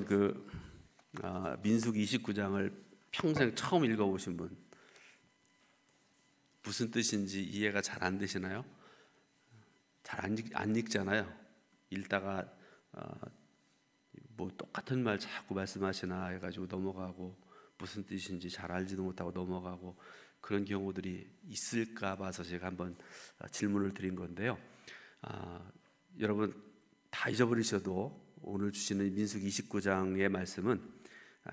여러분 민수기 29장을 평생 처음 읽어보신 분 무슨 뜻인지 이해가 잘 안 되시나요? 잘 안 읽잖아요. 읽다가 뭐 똑같은 말 자꾸 말씀하시나 해가지고 넘어가고 무슨 뜻인지 잘 알지도 못하고 넘어가고 그런 경우들이 있을까 봐서 제가 한번 질문을 드린 건데요. 여러분 다 잊어버리셔도 오늘 주시는 민수기 29장의 말씀은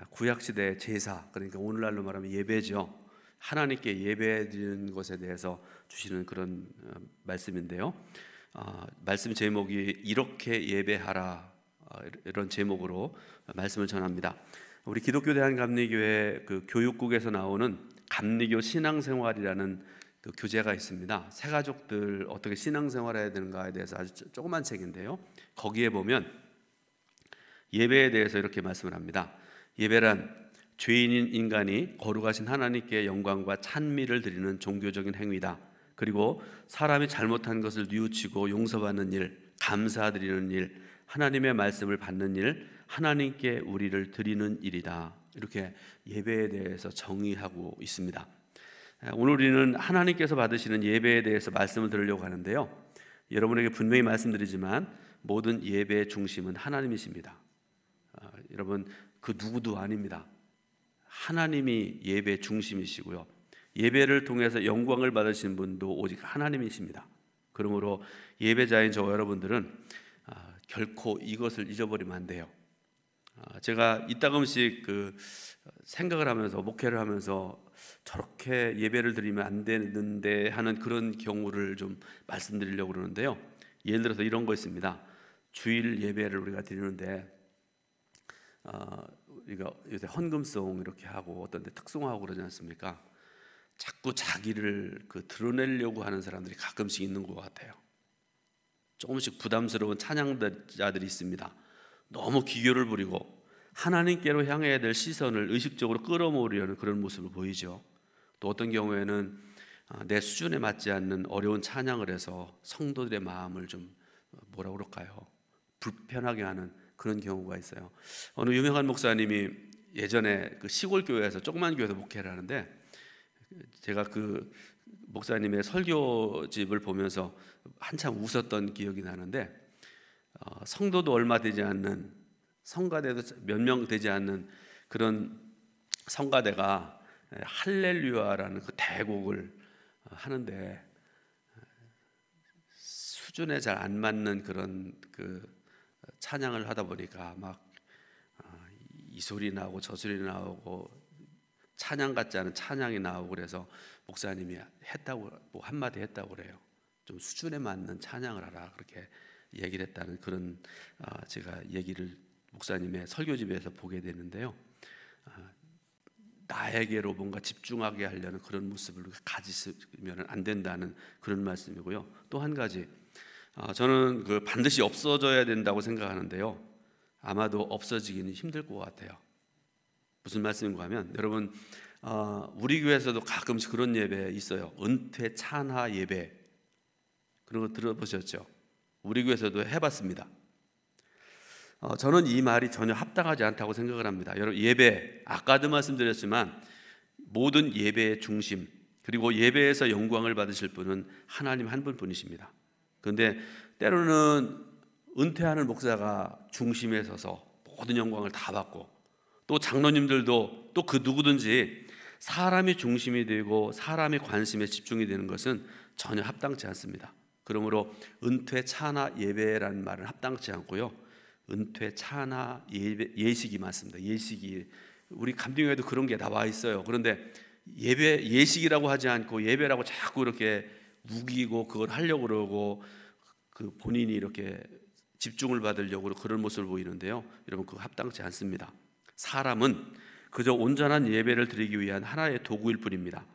구약시대 제사, 그러니까 오늘날로 말하면 예배죠. 하나님께 예배드리는 것에 대해서 주시는 그런 말씀인데요. 말씀 제목이 이렇게 예배하라, 이런 제목으로 말씀을 전합니다. 우리 기독교 대한감리교회 그 교육국에서 나오는 감리교 신앙생활이라는 그 교재가 있습니다. 새가족들 어떻게 신앙생활해야 되는가에 대해서 아주 조그만 책인데요. 거기에 보면 예배에 대해서 이렇게 말씀을 합니다. 예배란 죄인인 인간이 거룩하신 하나님께 영광과 찬미를 드리는 종교적인 행위다. 그리고 사람이 잘못한 것을 뉘우치고 용서받는 일, 감사드리는 일, 하나님의 말씀을 받는 일, 하나님께 우리를 드리는 일이다. 이렇게 예배에 대해서 정의하고 있습니다. 오늘 우리는 하나님께서 받으시는 예배에 대해서 말씀을 드리려고 하는데요. 여러분에게 분명히 말씀드리지만 모든 예배의 중심은 하나님이십니다. 여러분 그 누구도 아닙니다. 하나님이 예배의 중심이시고요. 예배를 통해서 영광을 받으신 분도 오직 하나님이십니다. 그러므로 예배자인 저 여러분들은 결코 이것을 잊어버리면 안 돼요. 제가 이따금씩 생각을 하면서 목회를 하면서 저렇게 예배를 드리면 안 되는데 하는 그런 경우를 좀 말씀드리려고 그러는데요. 예를 들어서 이런 거 있습니다. 주일 예배를 우리가 드리는데 우리가 요새 헌금송 이렇게 하고 어떤 데 특송하고 그러지 않습니까? 자꾸 자기를 드러내려고 하는 사람들이 가끔씩 있는 것 같아요. 조금씩 부담스러운 찬양자들이 있습니다. 너무 기교를 부리고 하나님께로 향해야 될 시선을 의식적으로 끌어모으려는 그런 모습을 보이죠. 또 어떤 경우에는 내 수준에 맞지 않는 어려운 찬양을 해서 성도들의 마음을 좀 뭐라 그럴까요? 불편하게 하는 그런 경우가 있어요. 어느 유명한 목사님이 예전에 시골 교회에서 조그만 교회에서 목회를 하는데 제가 그 목사님의 설교집을 보면서 한참 웃었던 기억이 나는데 성도도 얼마 되지 않는 성가대도 몇 명 되지 않는 그런 성가대가 할렐루야라는 그 대곡을 하는데 수준에 잘 안 맞는 그런 찬양을 하다 보니까 막 이 소리 나오고 저 소리 나오고 찬양 같지 않은 찬양이 나오고 그래서 목사님이 했다고 뭐 한마디 했다고 그래요. 좀 수준에 맞는 찬양을 하라 그렇게 얘기를 했다는 그런 제가 얘기를 목사님의 설교집에서 보게 되는데요. 나에게로 뭔가 집중하게 하려는 그런 모습을 가지면 안 된다는 그런 말씀이고요. 또 한 가지 저는 반드시 없어져야 된다고 생각하는데요. 아마도 없어지기는 힘들 것 같아요. 무슨 말씀인가 하면 여러분 우리 교회에서도 가끔씩 그런 예배 있어요. 은퇴 찬하 예배 그런 거 들어보셨죠? 우리 교회에서도 해봤습니다. 저는 이 말이 전혀 합당하지 않다고 생각을 합니다. 여러분 예배 아까도 말씀드렸지만 모든 예배의 중심 그리고 예배에서 영광을 받으실 분은 하나님 한 분뿐이십니다. 그런데 때로는 은퇴하는 목사가 중심에 서서 모든 영광을 다 받고 또 장로님들도 또 그 누구든지 사람이 중심이 되고 사람의 관심에 집중이 되는 것은 전혀 합당치 않습니다. 그러므로 은퇴 찬하 예배라는 말은 합당치 않고요. 은퇴 찬하 예식이 맞습니다. 예식이 우리 감리교회도 그런 게 나와 있어요. 그런데 예배 예식이라고 하지 않고 예배라고 자꾸 이렇게 우기고 그걸 하려고 그러고 본인이 이렇게 집중을 받으려고 그런 모습을 보이는데요. 여러분 그거 합당치 않습니다. 사람은 그저 온전한 예배를 드리기 위한 하나의 도구일 뿐입니다.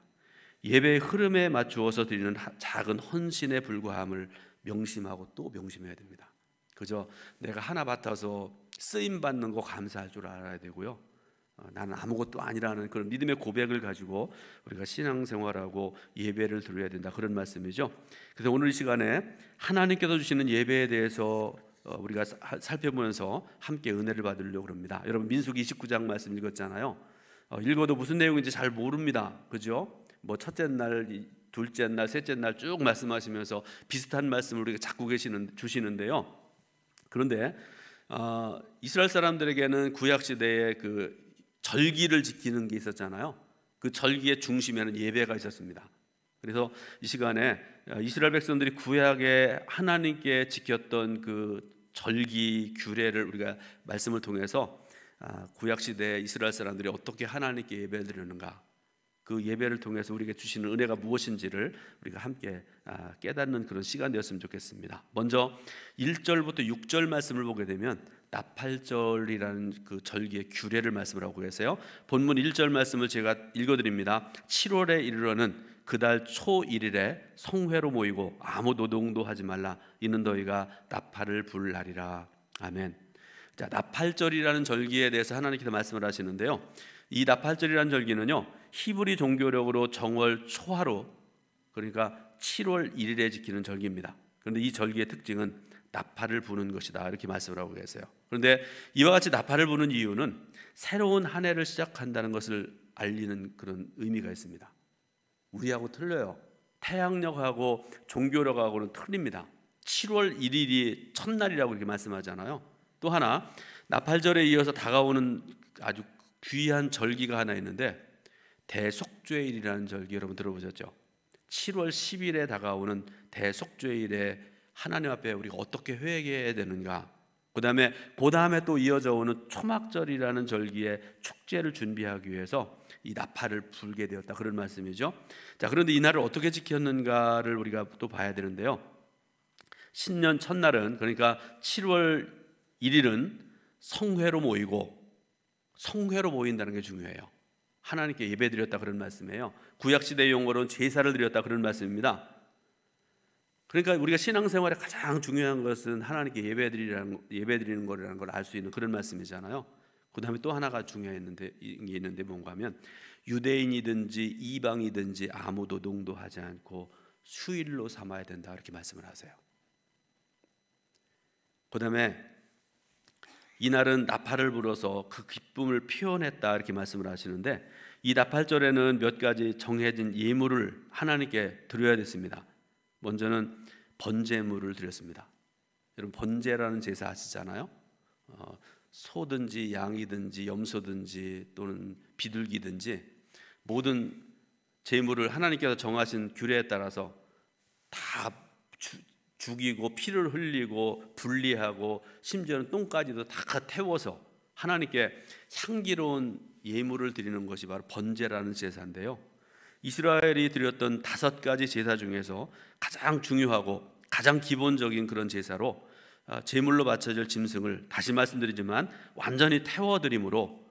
예배의 흐름에 맞추어서 드리는 작은 헌신에 불과함을 명심하고 또 명심해야 됩니다. 그저 내가 하나 맡아서 쓰임 받는 거 감사할 줄 알아야 되고요. 나는 아무것도 아니라는 그런 믿음의 고백을 가지고 우리가 신앙생활하고 예배를 드려야 된다 그런 말씀이죠. 그래서 오늘 이 시간에 하나님께서 주시는 예배에 대해서 우리가 살펴보면서 함께 은혜를 받으려고 합니다. 여러분 민수기 29장 말씀 읽었잖아요. 읽어도 무슨 내용인지 잘 모릅니다. 그죠? 뭐 첫째 날, 둘째 날, 셋째 날 쭉 말씀하시면서 비슷한 말씀을 우리가 자꾸 주시는데요. 그런데 이스라엘 사람들에게는 구약 시대에 그 절기를 지키는 게 있었잖아요. 그 절기의 중심에는 예배가 있었습니다. 그래서 이 시간에 이스라엘 백성들이 구약에 하나님께 지켰던 그 절기 규례를 우리가 말씀을 통해서 구약 시대 이스라엘 사람들이 어떻게 하나님께 예배를 드리는가, 그 예배를 통해서 우리에게 주시는 은혜가 무엇인지를 우리가 함께 깨닫는 그런 시간 되었으면 좋겠습니다. 먼저 1절부터 6절 말씀을 보게 되면 나팔절이라는 그 절기의 규례를 말씀을 하고 계세요. 본문 1절 말씀을 제가 읽어드립니다. 7월에 이르러는 그달 초 1일에 성회로 모이고 아무 노동도 하지 말라. 이는 너희가 나팔을 불 날이라. 아멘. 자, 나팔절이라는 절기에 대해서 하나님께서 말씀을 하시는데요. 이 나팔절이라는 절기는요, 히브리 종교력으로 정월 초하루, 그러니까 7월 1일에 지키는 절기입니다. 그런데 이 절기의 특징은 나팔을 부는 것이다, 이렇게 말씀을 하고 계세요. 그런데 이와 같이 나팔을 부는 이유는 새로운 한 해를 시작한다는 것을 알리는 그런 의미가 있습니다. 우리하고 틀려요. 태양력하고 종교력하고는 틀립니다. 7월 1일이 첫날이라고 이렇게 말씀하잖아요. 또 하나, 나팔절에 이어서 다가오는 아주 귀한 절기가 하나 있는데 대속죄일이라는 절기, 여러분 들어보셨죠? 7월 10일에 다가오는 대속죄일에 하나님 앞에 우리가 어떻게 회개해야 되는가, 그 다음에 또 이어져 오는 초막절이라는 절기의 축제를 준비하기 위해서 이 나팔을 불게 되었다, 그런 말씀이죠. 자, 그런데 이 날을 어떻게 지켰는가를 우리가 또 봐야 되는데요. 신년 첫날은, 그러니까 7월 1일은 성회로 모인다는 게 중요해요. 하나님께 예배드렸다, 그런 말씀이에요. 구약시대 용어로는 제사를 드렸다, 그런 말씀입니다. 그러니까 우리가 신앙생활에 가장 중요한 것은 하나님께 예배드리는 거라는 걸 알 수 있는 그런 말씀이잖아요. 그 다음에 또 하나가 중요한 게 있는데 뭔가 하면 유대인이든지 이방이든지 아무 노동도 하지 않고 휴일로 삼아야 된다, 이렇게 말씀을 하세요. 그 다음에 이날은 나팔을 불어서 그 기쁨을 표현했다, 이렇게 말씀을 하시는데, 이 나팔절에는 몇 가지 정해진 예물을 하나님께 드려야 됐습니다. 먼저는 번제물을 드렸습니다. 여러분 번제라는 제사 아시잖아요. 소든지 양이든지 염소든지 또는 비둘기든지 모든 제물을 하나님께서 정하신 규례에 따라서 다 죽이고 피를 흘리고 분리하고 심지어는 똥까지도 다 태워서 하나님께 향기로운 예물을 드리는 것이 바로 번제라는 제사인데요. 이스라엘이 드렸던 5가지 제사 중에서 가장 중요하고 가장 기본적인 그런 제사로 제물로 바쳐질 짐승을, 다시 말씀드리지만 완전히 태워드림으로,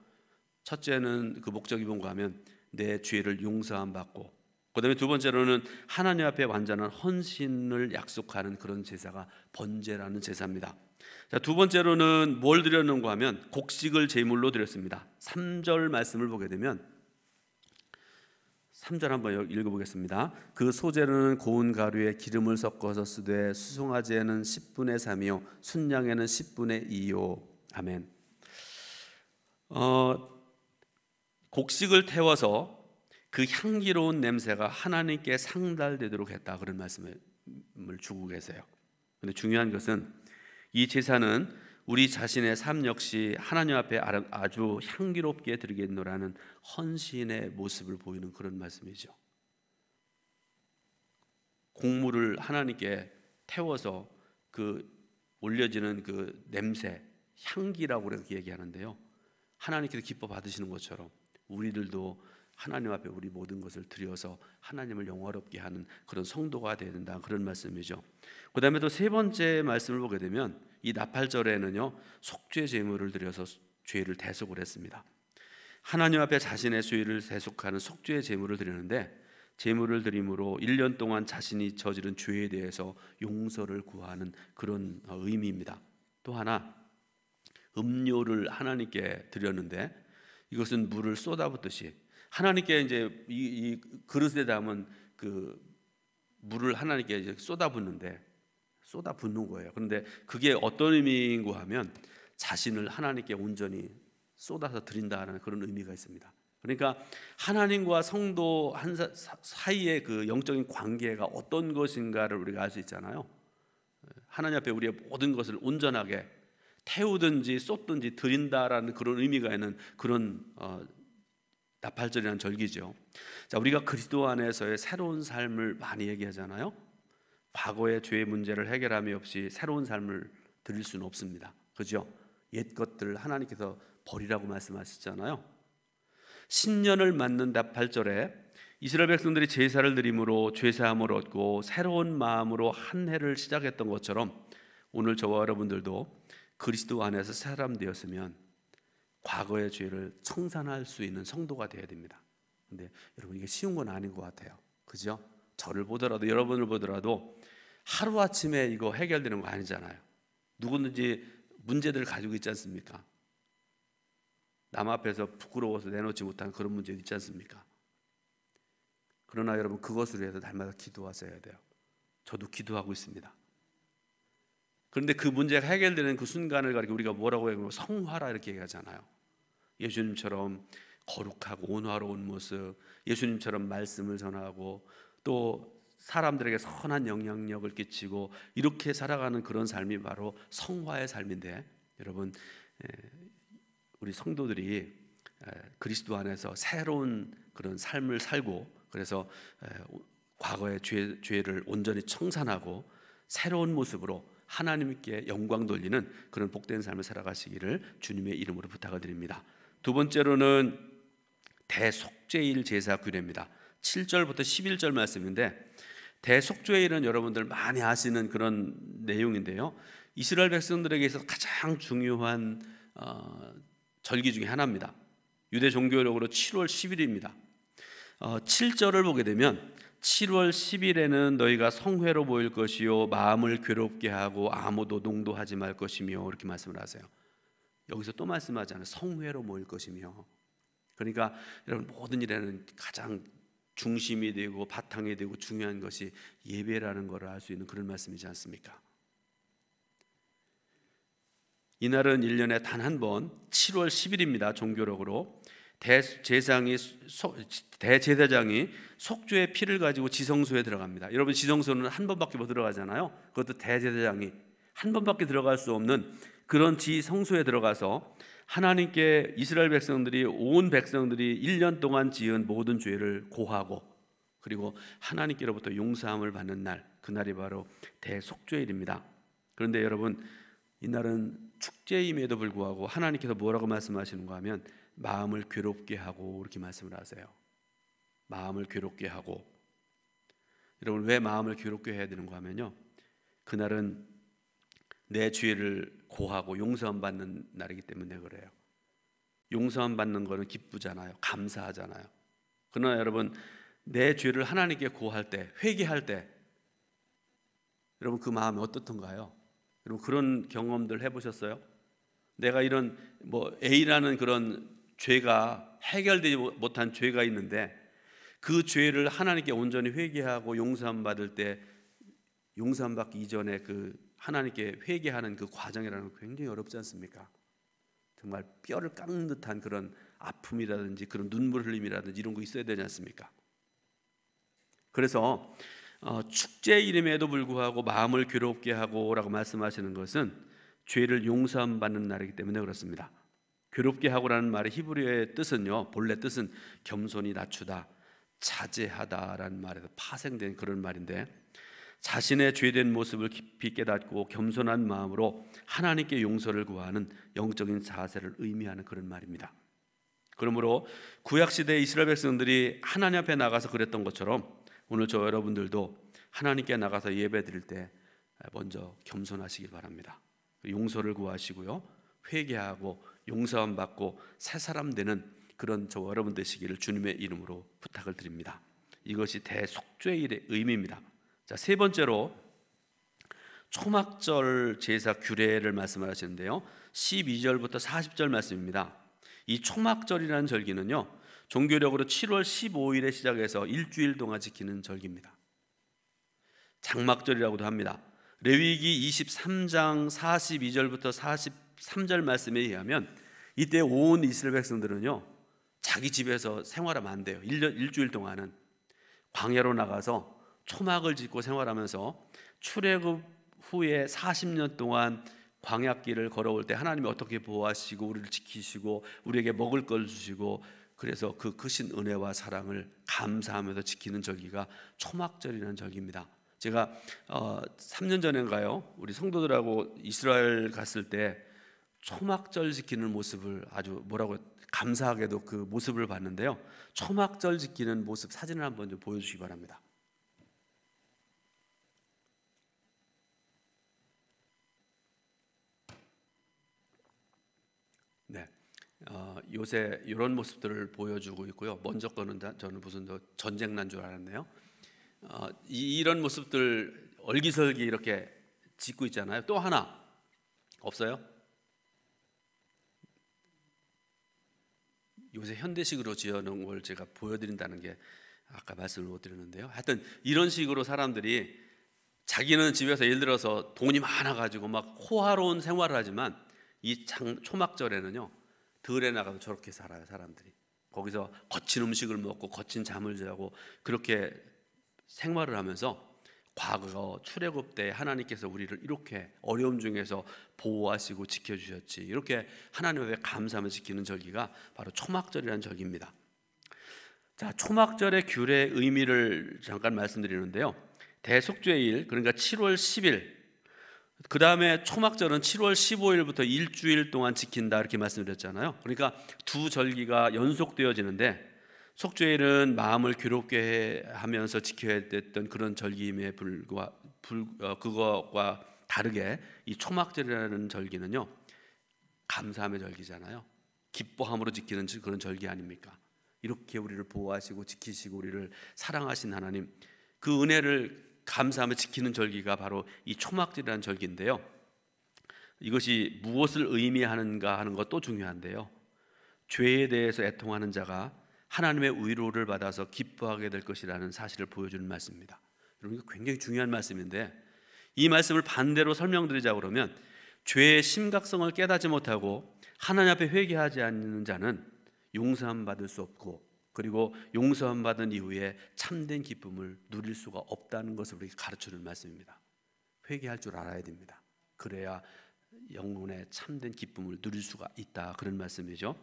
첫째는 그 목적이 뭔가 하면 내 죄를 용서함 받고, 그 다음에 두 번째로는 하나님 앞에 완전한 헌신을 약속하는 그런 제사가 번제라는 제사입니다. 자, 두 번째로는 뭘 드렸는가 하면 곡식을 제물로 드렸습니다. 3절 말씀을 보게 되면 3절 한번 읽어보겠습니다. 그 소재로는 고운 가루에 기름을 섞어서 쓰되 수송아지에는 10분의 3이요 순양에는 10분의 2요. 아멘. 곡식을 태워서 그 향기로운 냄새가 하나님께 상달되도록 했다, 그런 말씀을 주고 계세요. 그런데 중요한 것은 이 제사는 우리 자신의 삶 역시 하나님 앞에 아주 향기롭게 드리겠노라는 헌신의 모습을 보이는 그런 말씀이죠. 곡물을 하나님께 태워서 그 올려지는 그 냄새, 향기라고 그렇게 얘기하는데요, 하나님께서 기뻐 받으시는 것처럼 우리들도 하나님 앞에 우리 모든 것을 드려서 하나님을 영화롭게 하는 그런 성도가 되어야 된다, 그런 말씀이죠. 그 다음에 또 세 번째 말씀을 보게 되면 이 나팔절에는요 속죄 제물을 드려서 죄를 대속을 했습니다. 하나님 앞에 자신의 죄를 대속하는 속죄 제물을 드리는데, 제물을 드림으로 1년 동안 자신이 저지른 죄에 대해서 용서를 구하는 그런 의미입니다. 또 하나, 음료를 하나님께 드렸는데 이것은 물을 쏟아붓듯이 하나님께 이제 이 그릇에 담은 그 물을 하나님께 이제 쏟아붓는데 쏟아붓는 거예요. 그런데 그게 어떤 의미인고 하면 자신을 하나님께 온전히 쏟아서 드린다는 그런 의미가 있습니다. 그러니까 하나님과 성도 사이의 그 영적인 관계가 어떤 것인가를 우리가 알 수 있잖아요. 하나님 앞에 우리의 모든 것을 온전하게 태우든지 쏟든지 드린다라는 그런 의미가 있는 그런 나팔절이라는 절기죠. 자, 우리가 그리스도 안에서의 새로운 삶을 많이 얘기하잖아요. 과거의 죄의 문제를 해결함이 없이 새로운 삶을 드릴 수는 없습니다. 그죠? 옛 것들을 하나님께서 버리라고 말씀하시잖아요. 신년을 맞는 나팔절에 이스라엘 백성들이 제사를 드림으로 죄사함을 얻고 새로운 마음으로 한 해를 시작했던 것처럼 오늘 저와 여러분들도 그리스도 안에서 사람 되었으면 과거의 죄를 청산할 수 있는 성도가 되어야 됩니다. 근데 여러분 이게 쉬운 건 아닌 것 같아요. 그죠? 저를 보더라도 여러분을 보더라도 하루아침에 이거 해결되는 거 아니잖아요. 누구든지 문제들을 가지고 있지 않습니까? 남 앞에서 부끄러워서 내놓지 못하는 그런 문제도 있지 않습니까? 그러나 여러분 그것을 위해서 날마다 기도하셔야 돼요. 저도 기도하고 있습니다. 그런데 그 문제가 해결되는 그 순간을 가리켜 우리가 뭐라고 해요? 성화라 이렇게 얘기하잖아요. 예수님처럼 거룩하고 온화로운 모습, 예수님처럼 말씀을 전하고 또 사람들에게 선한 영향력을 끼치고 이렇게 살아가는 그런 삶이 바로 성화의 삶인데, 여러분 우리 성도들이 그리스도 안에서 새로운 그런 삶을 살고, 그래서 과거의 죄를 온전히 청산하고 새로운 모습으로 하나님께 영광 돌리는 그런 복된 삶을 살아가시기를 주님의 이름으로 부탁을 드립니다. 두 번째로는 대속죄일 제사 규례입니다. 7절부터 11절 말씀인데, 대속죄일은 여러분들 많이 아시는 그런 내용인데요, 이스라엘 백성들에게 있어서 가장 중요한 절기 중에 하나입니다. 유대 종교력으로 7월 10일입니다. 7절을 보게 되면 7월 10일에는 너희가 성회로 모일 것이요 마음을 괴롭게 하고 아무 노동도 하지 말 것이며, 이렇게 말씀을 하세요. 여기서 또 말씀하잖아요. 성회로 모일 것이며. 그러니까 여러분 모든 일에는 가장 중심이 되고 바탕이 되고 중요한 것이 예배라는 것을 알 수 있는 그런 말씀이지 않습니까? 이날은 1년에 단 한 번 7월 10일입니다. 종교력으로 대제사장이 속죄의 피를 가지고 지성소에 들어갑니다. 여러분 지성소는 한 번밖에 못 들어가잖아요. 그것도 대제사장이 한 번밖에 들어갈 수 없는 그런 지성소에 들어가서 하나님께 이스라엘 백성들이, 온 백성들이 1년 동안 지은 모든 죄를 고하고, 그리고 하나님께로부터 용서함을 받는 날, 그날이 바로 대속죄일입니다. 그런데 여러분 이날은 축제임에도 불구하고 하나님께서 뭐라고 말씀하시는가 하면 마음을 괴롭게 하고, 이렇게 말씀을 하세요. 마음을 괴롭게 하고. 여러분 왜 마음을 괴롭게 해야 되는가 하면요, 그날은 내 죄를 고하고 용서함 받는 날이기 때문에 그래요. 용서함 받는 거는 기쁘잖아요. 감사하잖아요. 그러나 여러분 내 죄를 하나님께 고할 때, 회개할 때 여러분 그 마음이 어떻던가요? 여러분 그런 경험들 해보셨어요? 내가 이런 A라는 그런 죄가 해결되지 못한 죄가 있는데 그 죄를 하나님께 온전히 회개하고 용서함 받을 때, 용서함 받기 이전에 그 하나님께 회개하는 그 과정이라는 건 굉장히 어렵지 않습니까? 정말 뼈를 깎는 듯한 그런 아픔이라든지 그런 눈물 흘림이라든지 이런 거 있어야 되지 않습니까? 그래서 축제이름에도 불구하고 마음을 괴롭게 하고 라고 말씀하시는 것은 죄를 용서함 받는 날이기 때문에 그렇습니다. 괴롭게 하고라는 말의 히브리어의 뜻은요, 본래 뜻은 겸손히 낮추다, 자제하다라는 말에서 파생된 그런 말인데, 자신의 죄된 모습을 깊이 깨닫고 겸손한 마음으로 하나님께 용서를 구하는 영적인 자세를 의미하는 그런 말입니다. 그러므로 구약시대 이스라엘 백성들이 하나님 앞에 나가서 그랬던 것처럼 오늘 저 여러분들도 하나님께 나가서 예배 드릴 때 먼저 겸손하시길 바랍니다. 용서를 구하시고요, 회개하고 용서함 받고 새 사람 되는 그런 저 여러분 되시기를 주님의 이름으로 부탁을 드립니다. 이것이 대속죄일의 의미입니다. 자, 세 번째로 초막절 제사 규례를 말씀하시는데요, 12절부터 40절 말씀입니다. 이 초막절이라는 절기는요, 종교력으로 7월 15일에 시작해서 일주일 동안 지키는 절기입니다. 장막절이라고도 합니다. 레위기 23장 42절부터 43절 말씀에 의하면 이때 온 이스라엘 백성들은요 자기 집에서 생활하면 안 돼요. 일주일 동안은 광야로 나가서 초막을 짓고 생활하면서 출애굽 후에 40년 동안 광야길을 걸어올 때 하나님이 어떻게 보호하시고 우리를 지키시고 우리에게 먹을 걸 주시고 그래서 그 크신 은혜와 사랑을 감사하면서 지키는 절기가 초막절이라는 절기입니다. 제가 3년 전인가요? 우리 성도들하고 이스라엘 갔을 때 초막절 지키는 모습을 아주 감사하게도 그 모습을 봤는데요. 초막절 지키는 모습 사진을 한번 좀 보여주시기 바랍니다. 네, 요새 이런 모습들을 보여주고 있고요. 먼저 거는 저는 무슨 전쟁 난 줄 알았네요. 이런 모습들 얼기설기 이렇게 짓고 있잖아요. 또 하나 없어요? 요새 현대식으로 지어놓은 걸 제가 보여드린다는 게 아까 말씀을 못 드렸는데요. 하여튼 이런 식으로 사람들이 자기는 집에서 예를 들어서 돈이 많아가지고 막 호화로운 생활을 하지만 이 초막절에는요 들에 나가서 저렇게 살아요. 사람들이 거기서 거친 음식을 먹고 거친 잠을 자고 그렇게 생활을 하면서 과거 출애굽 때 하나님께서 우리를 이렇게 어려움 중에서 보호하시고 지켜주셨지 이렇게 하나님 앞에 감사하며 지키는 절기가 바로 초막절이라는 절기입니다. 자, 초막절의 규례 의미를 잠깐 말씀드리는데요. 대속죄일 그러니까 7월 10일 그 다음에 초막절은 7월 15일부터 일주일 동안 지킨다 이렇게 말씀드렸잖아요. 그러니까 두 절기가 연속되어지는데 속죄일은 마음을 괴롭게 하면서 지켜야 됐던 그런 절기임에 그거와 다르게 이 초막절이라는 절기는요 감사함의 절기잖아요. 기뻐함으로 지키는 그런 절기 아닙니까? 이렇게 우리를 보호하시고 지키시고 우리를 사랑하신 하나님 그 은혜를 감사하며 지키는 절기가 바로 이 초막절이라는 절기인데요. 이것이 무엇을 의미하는가 하는 것도 중요한데요. 죄에 대해서 애통하는 자가 하나님의 위로를 받아서 기뻐하게 될 것이라는 사실을 보여주는 말씀입니다. 여러분 이거 굉장히 중요한 말씀인데 이 말씀을 반대로 설명드리자 그러면 죄의 심각성을 깨닫지 못하고 하나님 앞에 회개하지 않는 자는 용서함 받을 수 없고 그리고 용서함 받은 이후에 참된 기쁨을 누릴 수가 없다는 것을 우리에게 가르쳐주는 말씀입니다. 회개할 줄 알아야 됩니다. 그래야 영혼의 참된 기쁨을 누릴 수가 있다 그런 말씀이죠.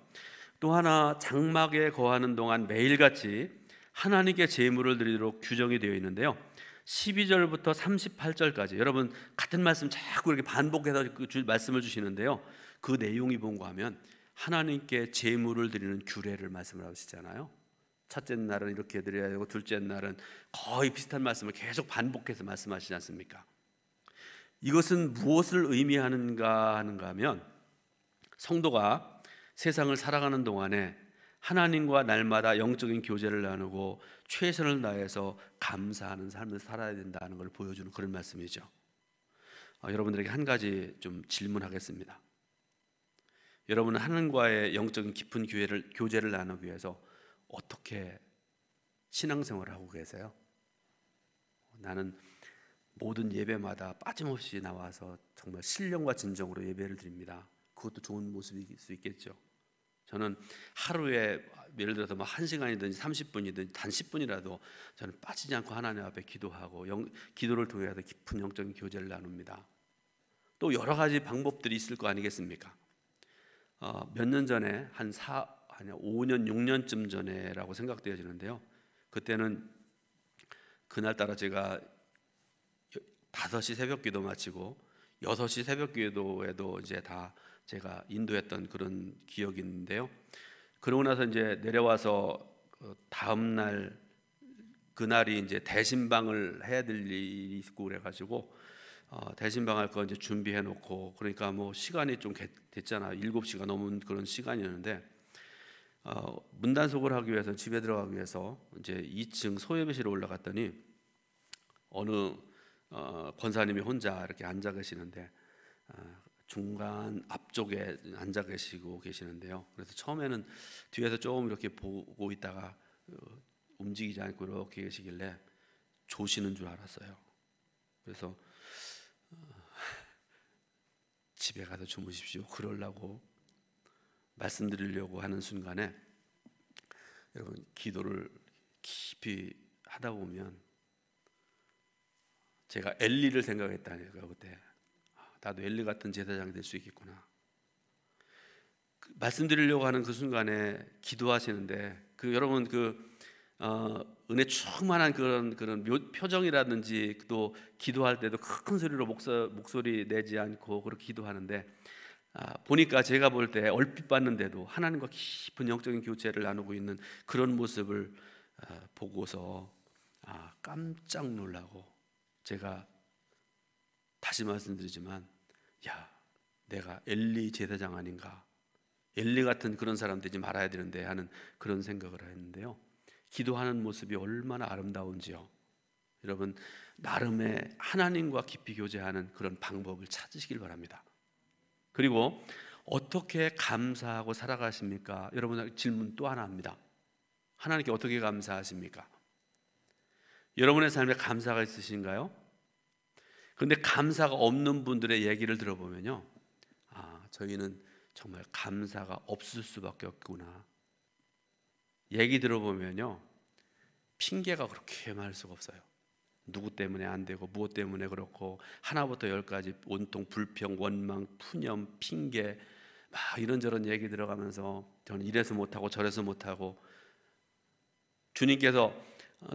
또 하나 장막에 거하는 동안 매일같이 하나님께 제물을 드리도록 규정이 되어 있는데요. 12절부터 38절까지 여러분 같은 말씀 자꾸 이렇게 반복해서 말씀을 주시는데요. 그 내용이 뭔가 하면 하나님께 제물을 드리는 규례를 말씀을 하시잖아요. 첫째 날은 이렇게 드려야 되고 둘째 날은 거의 비슷한 말씀을 계속 반복해서 말씀하시지 않습니까? 이것은 무엇을 의미하는가 하면 성도가 세상을 살아가는 동안에 하나님과 날마다 영적인 교제를 나누고 최선을 다해서 감사하는 삶을 살아야 된다는 걸 보여주는 그런 말씀이죠. 여러분들에게 한 가지 좀 질문하겠습니다. 여러분은 하나님과의 영적인 깊은 교제를 나누기 위해서 어떻게 신앙생활을 하고 계세요? 나는 모든 예배마다 빠짐없이 나와서 정말 신령과 진정으로 예배를 드립니다. 그것도 좋은 모습일 수 있겠죠. 저는 하루에 예를 들어서 뭐 1시간이든지 30분이든지 단 10분이라도 저는 빠지지 않고 하나님 앞에 기도하고 기도를 통해서 깊은 영적인 교제를 나눕니다. 또 여러 가지 방법들이 있을 거 아니겠습니까? 몇 년 전에 한 5년 6년쯤 전에라고 생각되어지는데요. 그때는 그날따라 제가 5시 새벽기도 마치고 6시 새벽기도에도 이제 다 제가 인도했던 그런 기억이 있는데요. 그러고 나서 이제 내려와서 다음 날 그날이 이제 대신방을 해야 될 일이 있고 그래가지고 대신방 할 거 이제 준비해 놓고 그러니까 뭐 시간이 좀 됐잖아요. 7시가 넘은 그런 시간이었는데 문단속을 하기 위해서 집에 들어가기 위해서 이제 2층 소예배실에 올라갔더니 어느 권사님이 혼자 이렇게 앉아 계시는데 중간 앞쪽에 앉아 계시는데요. 그래서 처음에는 뒤에서 조금 이렇게 보고 있다가 움직이지 않고 이렇게 계시길래 조시는 줄 알았어요. 그래서 집에 가서 주무십시오 그러려고 말씀드리려고 하는 순간에 여러분 기도를 깊이 하다 보면 제가 엘리를 생각했다니까요. 그때 나도 엘리 같은 제사장이 될 수 있겠구나. 말씀드리려고 하는 그 순간에 기도하시는데 여러분 은혜 충만한 그런 표정이라든지 또 기도할 때도 큰 소리로 목소리 내지 않고 그렇게 기도하는데 보니까 제가 볼 때 얼핏 봤는데도 하나님과 깊은 영적인 교제를 나누고 있는 그런 모습을 보고서 깜짝 놀라고 제가 다시 말씀드리지만 내가 엘리 제사장 아닌가, 엘리 같은 그런 사람 되지 말아야 되는데 하는 그런 생각을 했는데요. 기도하는 모습이 얼마나 아름다운지요. 여러분 나름의 하나님과 깊이 교제하는 그런 방법을 찾으시길 바랍니다. 그리고 어떻게 감사하고 살아가십니까? 여러분 질문 또 하나 합니다. 하나님께 어떻게 감사하십니까? 여러분의 삶에 감사가 있으신가요? 그런데 감사가 없는 분들의 얘기를 들어보면요, 저희는 정말 감사가 없을 수밖에 없구나. 얘기 들어보면요, 핑계가 그렇게 많을 수가 없어요. 누구 때문에 안 되고 무엇 때문에 그렇고 하나부터 열까지 온통 불평, 원망, 푸념, 핑계 막 이런저런 얘기 들어가면서 저는 이래서 못하고 저래서 못하고, 주님께서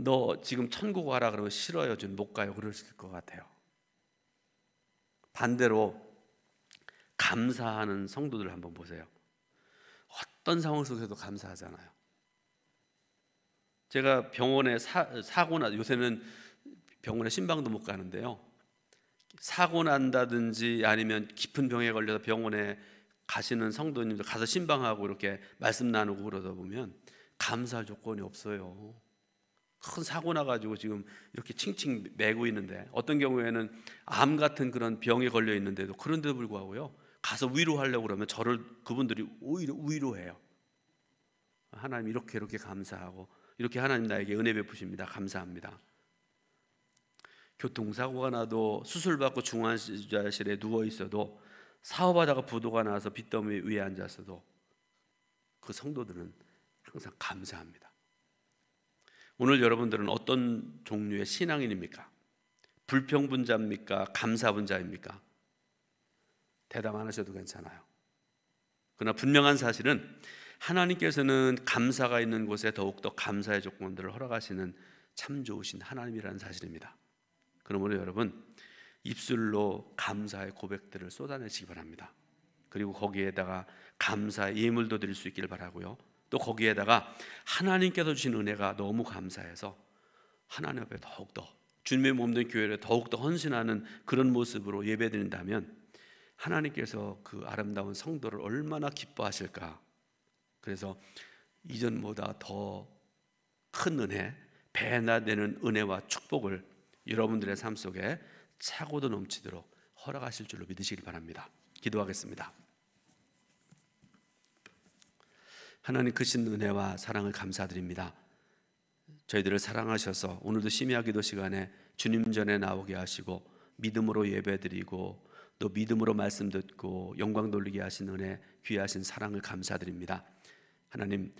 너 지금 천국 가라 그러면 싫어요, 저는 못 가요 그러실 것 같아요. 반대로 감사하는 성도들 한번 보세요. 어떤 상황 속에서도 감사하잖아요. 제가 병원에 사고나 요새는 병원에 신방도 못 가는데요, 사고 난다든지 아니면 깊은 병에 걸려서 병원에 가시는 성도님들 가서 신방하고 이렇게 말씀 나누고 그러다 보면 감사할 조건이 없어요. 큰 사고 나가지고 지금 이렇게 칭칭 매고 있는데, 어떤 경우에는 암 같은 그런 병에 걸려 있는데도 그런데도 불구하고요 가서 위로하려고 그러면 그분들이 오히려 위로해요. 하나님 이렇게 감사하고 이렇게 하나님 나에게 은혜 베푸십니다. 감사합니다. 교통사고가 나도 수술받고 중환자실에 누워있어도, 사업하다가 부도가 나서 빚더미 위에 앉았어도 그 성도들은 항상 감사합니다. 오늘 여러분들은 어떤 종류의 신앙인입니까? 불평분자입니까? 감사분자입니까? 대답 안 하셔도 괜찮아요. 그러나 분명한 사실은 하나님께서는 감사가 있는 곳에 더욱더 감사의 조건들을 허락하시는 참 좋으신 하나님이라는 사실입니다. 그러므로 여러분 입술로 감사의 고백들을 쏟아내시기 바랍니다. 그리고 거기에다가 감사의 예물도 드릴 수 있기를 바라고요. 또 거기에다가 하나님께서 주신 은혜가 너무 감사해서 하나님 앞에 더욱더 주님의 몸된 교회를 더욱더 헌신하는 그런 모습으로 예배드린다면 하나님께서 그 아름다운 성도를 얼마나 기뻐하실까. 그래서 이전보다 더 큰 은혜, 배나 되는 은혜와 축복을 여러분들의 삶 속에 차고도 넘치도록 허락하실 줄로 믿으시길 바랍니다. 기도하겠습니다. 하나님 크신 은혜와 사랑을 감사드립니다. 저희들을 사랑하셔서 오늘도 심야 기도 시간에 주님 전에 나오게 하시고 믿음으로 예배드리고 또 믿음으로 말씀 듣고 영광 돌리게 하신 은혜, 귀하신 사랑을 감사드립니다. 하나님,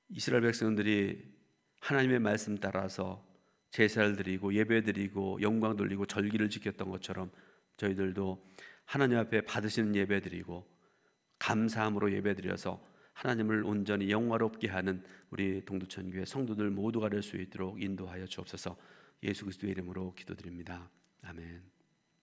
이스라엘 백성들이 하나님의 말씀 따라서 제사를 드리고 예배드리고 영광 돌리고 절기를 지켰던 것처럼 저희들도 하나님 앞에 받으시는 예배드리고 감사함으로 예배드려서 하나님을 온전히 영화롭게 하는 우리 동두천교회 성도들 모두가 될 수 있도록 인도하여 주옵소서. 예수 그리스도의 이름으로 기도드립니다. 아멘.